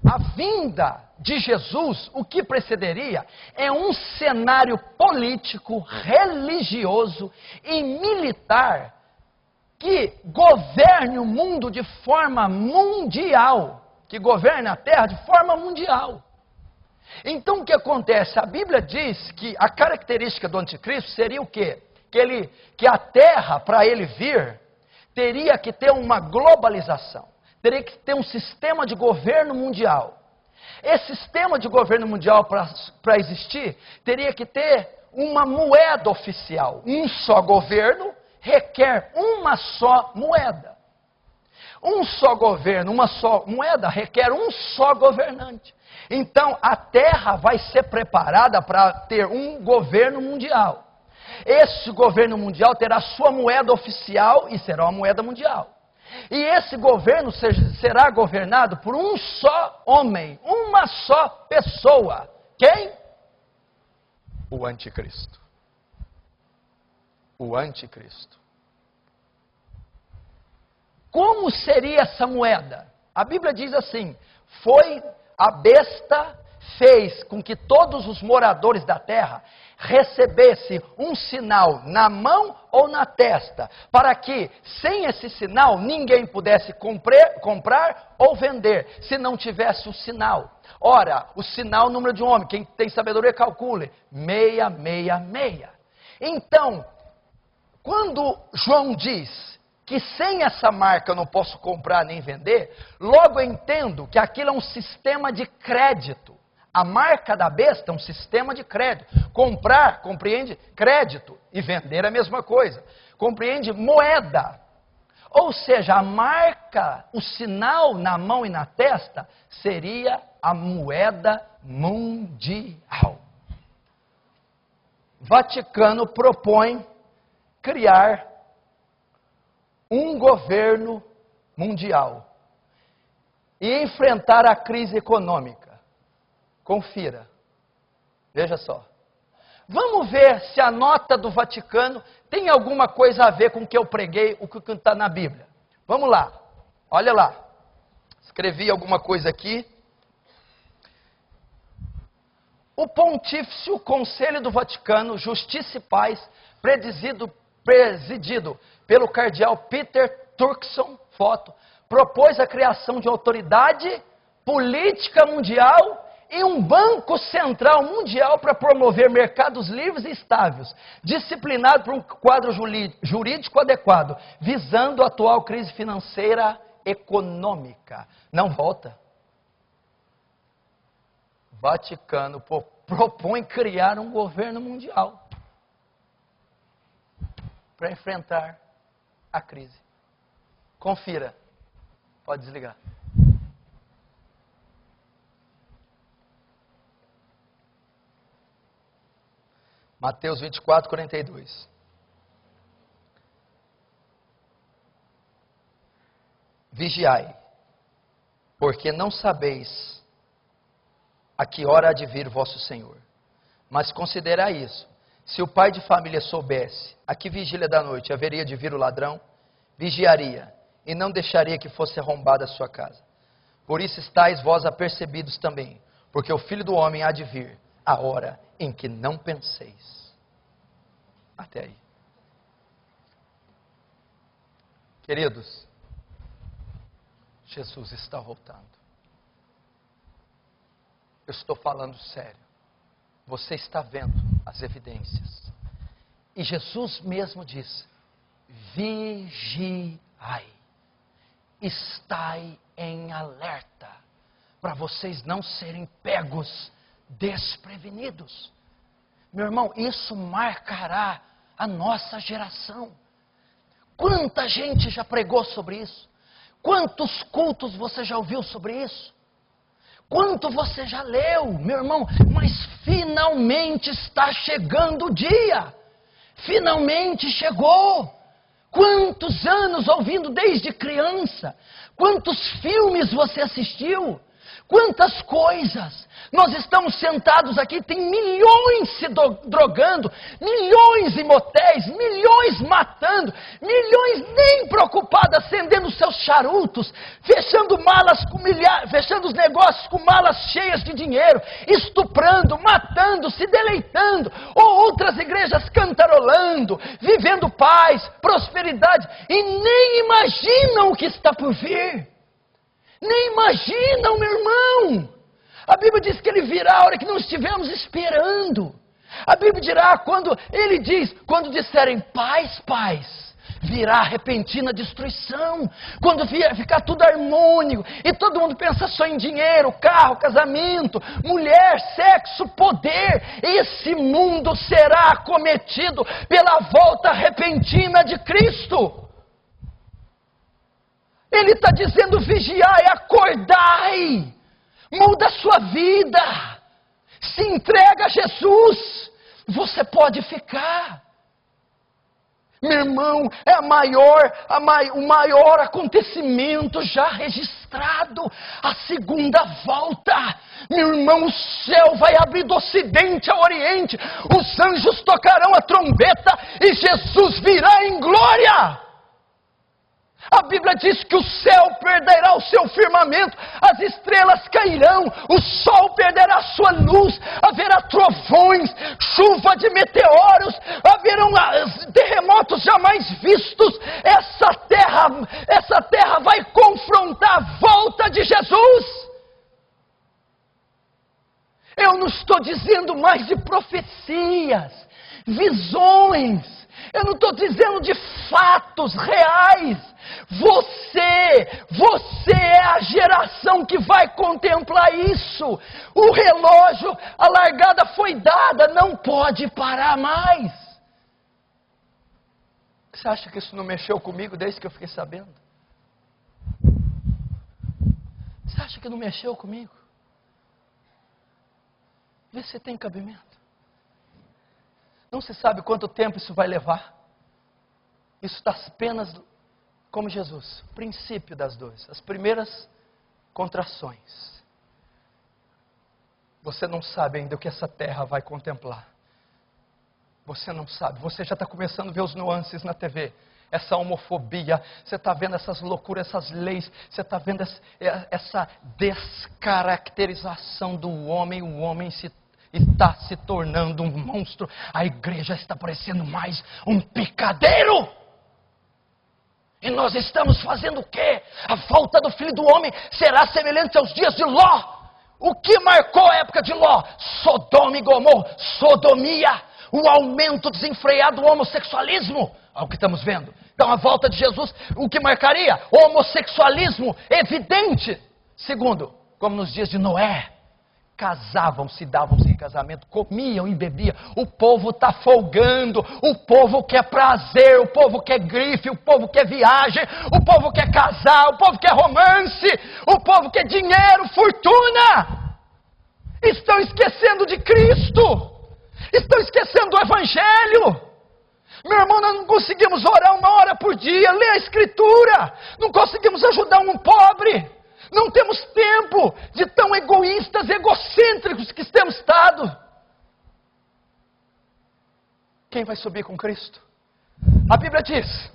a vinda de Jesus, o que precederia, é um cenário político, religioso e militar que governe o mundo de forma mundial, que governe a terra de forma mundial. Então o que acontece? A Bíblia diz que a característica do anticristo seria o quê? Que a terra, para ele vir, teria que ter uma globalização, teria que ter um sistema de governo mundial. Esse sistema de governo mundial, para existir, teria que ter uma moeda oficial. Um só governo requer uma só moeda. Um só governo, uma só moeda requer um só governante. Então, a terra vai ser preparada para ter um governo mundial. esse governo mundial terá sua moeda oficial e será uma moeda mundial. E esse governo será governado por um só homem, uma só pessoa. Quem? O anticristo. O anticristo. Como seria essa moeda? A Bíblia diz assim: foi a besta fez com que todos os moradores da terra recebessem um sinal na mão ou na testa, para que, sem esse sinal, ninguém pudesse comprar ou vender, se não tivesse o sinal. Ora, o sinal, o número de um homem, quem tem sabedoria calcule, 666. Então, quando João diz que sem essa marca eu não posso comprar nem vender, logo eu entendo que aquilo é um sistema de crédito. A marca da besta é um sistema de crédito. Comprar, compreende? Crédito. E vender é a mesma coisa. Compreende? Moeda. Ou seja, a marca, o sinal na mão e na testa, seria a moeda mundial. Vaticano propõe criar um governo mundial e enfrentar a crise econômica. Confira. Veja só. Vamos ver se a nota do Vaticano tem alguma coisa a ver com o que eu preguei, o que está na Bíblia. Vamos lá. Olha lá. Escrevi alguma coisa aqui. O Pontífice Conselho do Vaticano, Justiça e Paz, presidido pelo cardeal Peter Turkson, propôs a criação de autoridade política mundial e um banco central mundial para promover mercados livres e estáveis, disciplinado por um quadro jurídico adequado, visando a atual crise financeira econômica. Não volta. Vaticano propõe criar um governo mundial para enfrentar a crise. Confira. Pode desligar. Mateus 24, 42. Vigiai, porque não sabeis a que hora há de vir vosso Senhor. Mas considerai isso: se o pai de família soubesse a que vigília da noite haveria de vir o ladrão, vigiaria e não deixaria que fosse arrombada a sua casa. Por isso estáis vós apercebidos também, porque o Filho do Homem há de vir a hora em que não penseis. Até aí. Queridos, Jesus está voltando. Eu estou falando sério. Você está vendo as evidências. E Jesus mesmo diz: vigiai, estai em alerta, para vocês não serem pegos desprevenidos. Meu irmão, isso marcará a nossa geração. Quanta gente já pregou sobre isso? Quantos cultos você já ouviu sobre isso? Quanto você já leu, meu irmão? Mas finalmente está chegando o dia. Finalmente chegou. Quantos anos ouvindo desde criança? Quantos filmes você assistiu? Quantas coisas! Nós estamos sentados aqui, tem milhões se drogando, milhões em motéis, milhões matando, milhões nem preocupados acendendo seus charutos, fechando os negócios com malas cheias de dinheiro, estuprando, matando, se deleitando, ou outras igrejas cantarolando, vivendo paz, prosperidade, e nem imaginam o que está por vir. Nem imaginam, meu irmão. A Bíblia diz que ele virá a hora que não estivermos esperando. A Bíblia dirá, quando ele diz, quando disserem paz, paz, virá repentina destruição. Quando ficar tudo harmônico e todo mundo pensa só em dinheiro, carro, casamento, mulher, sexo, poder, esse mundo será acometido pela volta repentina de Cristo. Ele está dizendo: vigiai, acordai, muda a sua vida, se entrega a Jesus, você pode ficar. Meu irmão, é o maior acontecimento já registrado, a segunda volta. Meu irmão, o céu vai abrir do ocidente ao oriente, os anjos tocarão a trombeta e Jesus virá em glória. A Bíblia diz que o céu perderá o seu firmamento, as estrelas cairão, o sol perderá sua luz, haverá trovões, chuva de meteoros, haverão terremotos jamais vistos. Essa terra vai confrontar a volta de Jesus. Eu não estou dizendo mais de profecias, visões, eu não estou dizendo de fatos reais. Você é a geração que vai contemplar isso. O relógio, a largada foi dada, não pode parar mais. Você acha que isso não mexeu comigo desde que eu fiquei sabendo? Você acha que não mexeu comigo? Vê se tem cabimento. Não se sabe quanto tempo isso vai levar. Isso está apenas como Jesus, princípio das dores, as primeiras contrações. Você não sabe ainda o que essa terra vai contemplar. Você não sabe, você já está começando a ver os nuances na TV. Essa homofobia, você está vendo essas loucuras, essas leis, você está vendo essa descaracterização do homem, o homem está se tornando um monstro, a igreja está parecendo mais um picadeiro. E nós estamos fazendo o quê? A volta do Filho do Homem será semelhante aos dias de Ló. O que marcou a época de Ló? Sodoma e Gomorra, sodomia, o aumento desenfreado do homossexualismo, é o que estamos vendo. Então a volta de Jesus, o que marcaria? Homossexualismo evidente. Segundo, como nos dias de Noé, casavam-se, davam-se em casamento, comiam e bebiam. O povo está folgando, o povo quer prazer, o povo quer grife, o povo quer viagem, o povo quer casar, o povo quer romance, o povo quer dinheiro, fortuna. Estão esquecendo de Cristo, estão esquecendo do Evangelho. Meu irmão, nós não conseguimos orar 1 hora por dia, ler a Escritura, não conseguimos ajudar um pobre. Não temos tempo de tão egoístas, egocêntricos que temos estado. Quem vai subir com Cristo? A Bíblia diz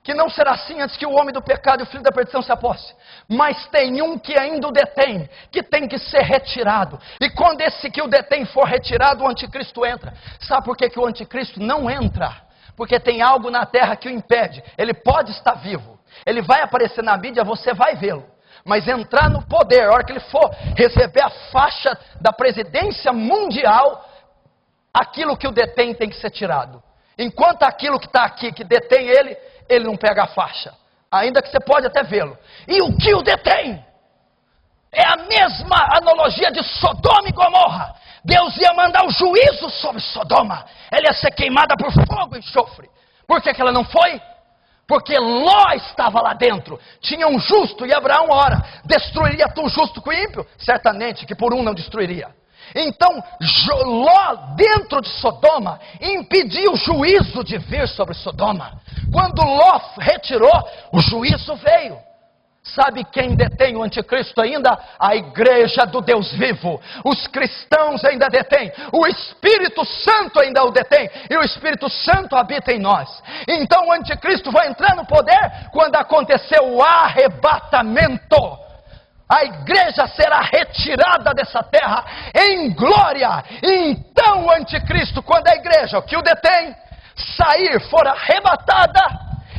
que não será assim antes que o homem do pecado e o filho da perdição se aposse. Mas tem um que ainda o detém, que tem que ser retirado. E quando esse que o detém for retirado, o anticristo entra. Sabe por que o anticristo não entra? Porque tem algo na terra que o impede. Ele pode estar vivo, ele vai aparecer na mídia, você vai vê-lo. Mas entrar no poder, a hora que ele for receber a faixa da presidência mundial, aquilo que o detém tem que ser tirado. Enquanto aquilo que está aqui, que detém ele não pega a faixa. Ainda que você pode até vê-lo. E o que o detém? É a mesma analogia de Sodoma e Gomorra. Deus ia mandar o juízo sobre Sodoma. Ela ia ser queimada por fogo e enxofre. Por que ela não foi? Porque Ló estava lá dentro. Tinha um justo e Abraão, ora, destruiria tu justo com o ímpio? Certamente que por um não destruiria. Então, Ló dentro de Sodoma impediu o juízo de vir sobre Sodoma. Quando Ló retirou, o juízo veio. Sabe quem detém o anticristo ainda? A igreja do Deus vivo. Os cristãos ainda detêm. O Espírito Santo ainda o detém. E o Espírito Santo habita em nós. Então o anticristo vai entrar no poder quando acontecer o arrebatamento. A igreja será retirada dessa terra em glória. E então o anticristo, quando a igreja, o que o detém, sair, for arrebatada,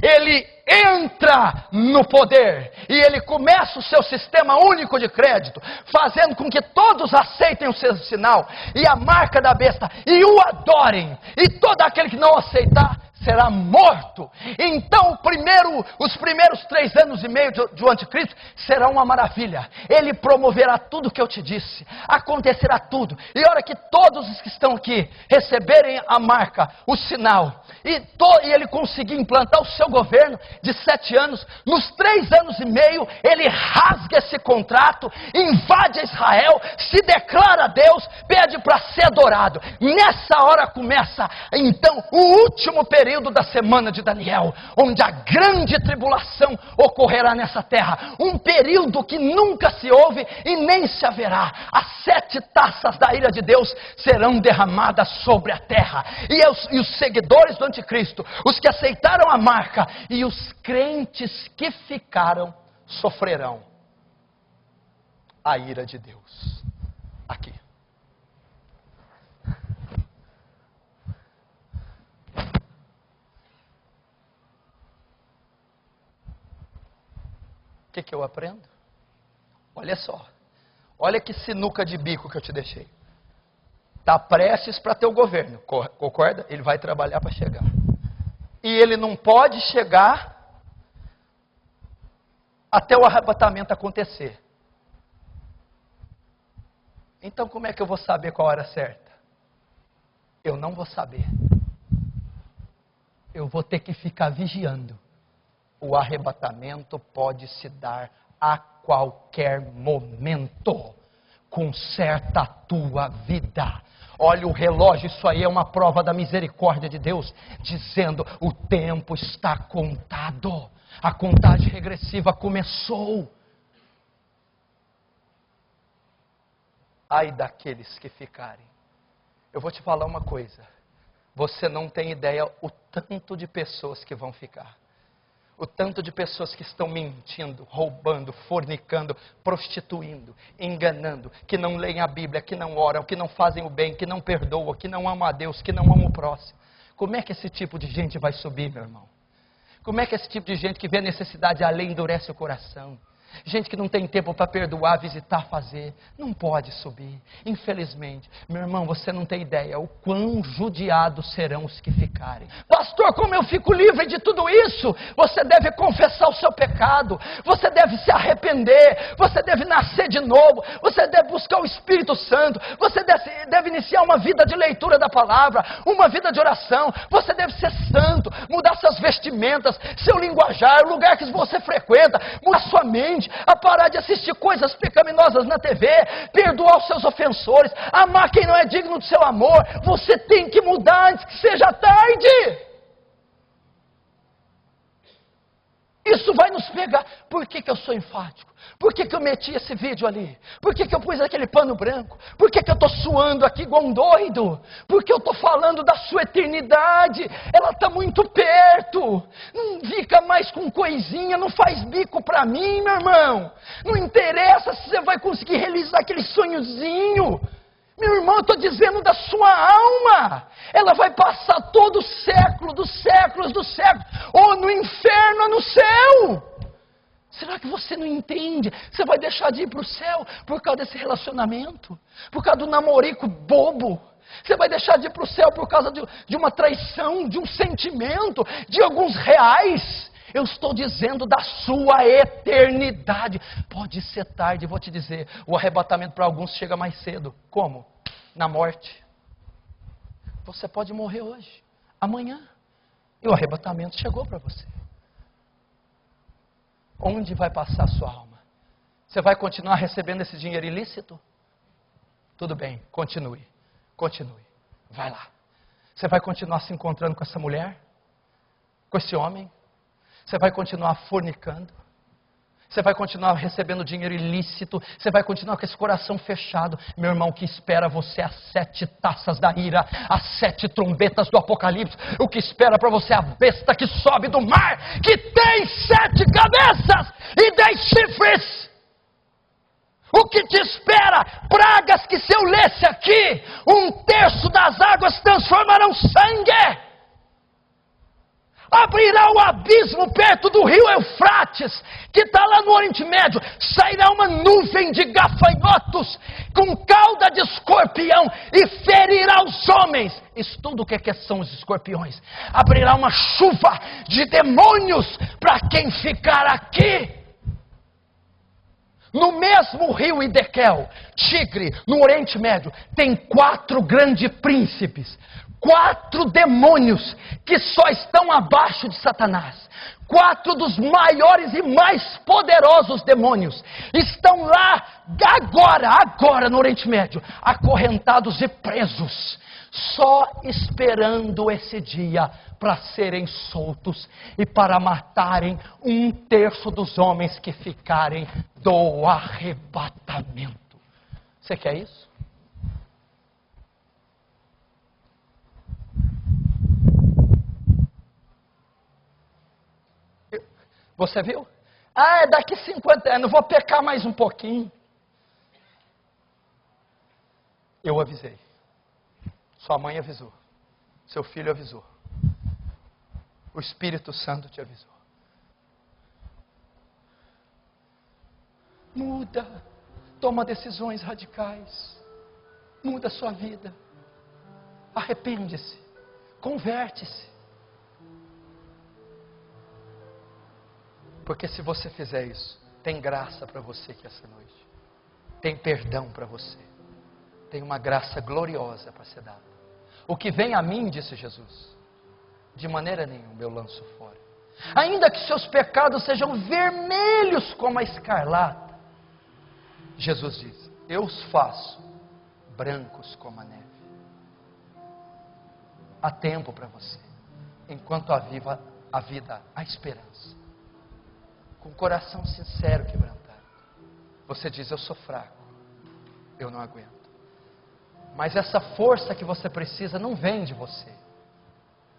ele entra no poder e ele começa o seu sistema único de crédito, fazendo com que todos aceitem o seu sinal e a marca da besta e o adorem, e todo aquele que não aceitar será morto. Então os primeiros 3 anos e meio do anticristo serão uma maravilha. Ele promoverá tudo que eu te disse, acontecerá tudo. E a hora que todos os que estão aqui receberem a marca, o sinal, e ele conseguir implantar o seu governo de 7 anos, nos 3 anos e meio ele rasga esse contrato, invade Israel, se declara a Deus, pede para ser adorado. Nessa hora começa então o último período da semana de Daniel, onde a grande tribulação ocorrerá nessa terra, um período que nunca se houve e nem se haverá. As 7 taças da ira de Deus serão derramadas sobre a terra, e os seguidores do anticristo, os que aceitaram a marca e os crentes que ficaram, sofrerão a ira de Deus. Aqui. O que eu aprendo? Olha só. Olha que sinuca de bico que eu te deixei. Está prestes para ter o governo, concorda? Ele vai trabalhar para chegar. E ele não pode chegar até o arrebatamento acontecer. Então como é que eu vou saber qual a hora certa? Eu não vou saber. Eu vou ter que ficar vigiando. O arrebatamento pode se dar a qualquer momento. Conserta a tua vida. Olha o relógio, isso aí é uma prova da misericórdia de Deus, dizendo: o tempo está contado. A contagem regressiva começou. Ai daqueles que ficarem. Eu vou te falar uma coisa. Você não tem ideia o tanto de pessoas que vão ficar. O tanto de pessoas que estão mentindo, roubando, fornicando, prostituindo, enganando, que não leem a Bíblia, que não oram, que não fazem o bem, que não perdoam, que não amam a Deus, que não amam o próximo. Como é que esse tipo de gente vai subir, meu irmão? Como é que esse tipo de gente que vê a necessidade além endurece o coração? Gente que não tem tempo para perdoar, visitar, fazer, não pode subir. Infelizmente, meu irmão, você não tem ideia o quão judiados serão os que ficarem. Pastor, como eu fico livre de tudo isso? Você deve confessar o seu pecado, você deve se arrepender, você deve nascer de novo, você deve buscar o Espírito Santo, você deve iniciar uma vida de leitura da palavra, uma vida de oração, você deve ser santo, mudar suas vestimentas, seu linguajar, o lugar que você frequenta, mudar sua mente, a parar de assistir coisas pecaminosas na TV, perdoar os seus ofensores, amar quem não é digno do seu amor. Você tem que mudar antes que seja tarde. Isso vai nos pegar. Por que eu sou enfático? Por que eu meti esse vídeo ali? Por que eu pus aquele pano branco? Por que eu estou suando aqui igual um doido? Porque eu estou falando da sua eternidade. Ela está muito perto. Não fica mais com coisinha, não faz bico para mim, meu irmão. Não interessa se você vai conseguir realizar aquele sonhozinho. Meu irmão, eu estou dizendo da sua alma. Ela vai passar todo o século, dos séculos, ou no inferno ou no céu. Será que você não entende? Você vai deixar de ir para o céu por causa desse relacionamento? Por causa do namorico bobo? Você vai deixar de ir para o céu por causa de uma traição, de um sentimento, de alguns reais? Eu estou dizendo da sua eternidade. Pode ser tarde, vou te dizer. O arrebatamento para alguns chega mais cedo. Como? Na morte. Você pode morrer hoje, amanhã. E o arrebatamento chegou para você. Onde vai passar a sua alma? Você vai continuar recebendo esse dinheiro ilícito? Tudo bem, continue. Vai lá. Você vai continuar se encontrando com essa mulher? Com esse homem? Você vai continuar fornicando? Você vai continuar recebendo dinheiro ilícito? Você vai continuar com esse coração fechado? Meu irmão, o que espera você é as 7 taças da ira, as 7 trombetas do Apocalipse. O que espera para você é a besta que sobe do mar, que tem 7 cabeças e 10 chifres. O que te espera? Pragas que, se eu lesse aqui, 1/3 das águas transformarão sangue. abrirá o abismo perto do rio Eufrates, que está lá no Oriente Médio, sairá uma nuvem de gafanhotos, com cauda de escorpião, e ferirá os homens. Estuda o que são os escorpiões. Abrirá uma chuva de demônios para quem ficar aqui. No mesmo rio Hidekel, Tigre, no Oriente Médio, tem 4 grandes príncipes, 4 demônios que só estão abaixo de Satanás. 4 dos maiores e mais poderosos demônios estão lá agora no Oriente Médio, acorrentados e presos, só esperando esse dia para serem soltos e para matarem 1/3 dos homens que ficarem do arrebatamento. Você quer isso? Você viu? É daqui 50 anos, vou pecar mais um pouquinho. Eu avisei. Sua mãe avisou. Seu filho avisou. O Espírito Santo te avisou. Muda. Toma decisões radicais. Muda a sua vida. Arrepende-se. Converte-se. Porque se você fizer isso, tem graça para você aqui essa noite. Tem perdão para você. Tem uma graça gloriosa para ser dada. O que vem a mim, disse Jesus, de maneira nenhuma eu lanço fora. Ainda que seus pecados sejam vermelhos como a escarlata, Jesus diz, eu os faço brancos como a neve. Há tempo para você, enquanto há vida, há esperança. Com o coração sincero quebrantado, você diz, eu sou fraco, eu não aguento. Mas essa força que você precisa não vem de você.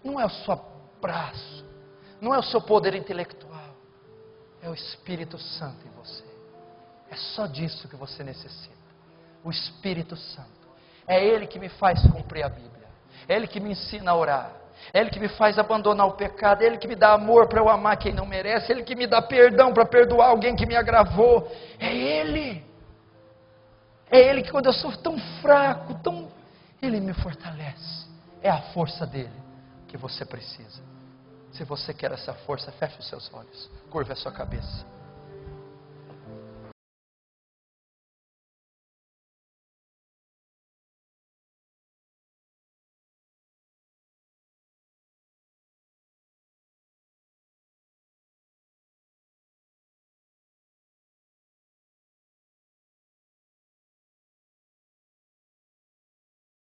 Não é o seu braço, não é o seu poder intelectual, é o Espírito Santo em você. É só disso que você necessita. O Espírito Santo. É Ele que me faz cumprir a Bíblia. É Ele que me ensina a orar. É Ele que me faz abandonar o pecado. É Ele que me dá amor para eu amar quem não merece. É Ele que me dá perdão para perdoar alguém que me agravou. É Ele. É Ele que quando eu sou tão fraco, Ele me fortalece. É a força dEle que você precisa. Se você quer essa força, feche os seus olhos. Curva a sua cabeça.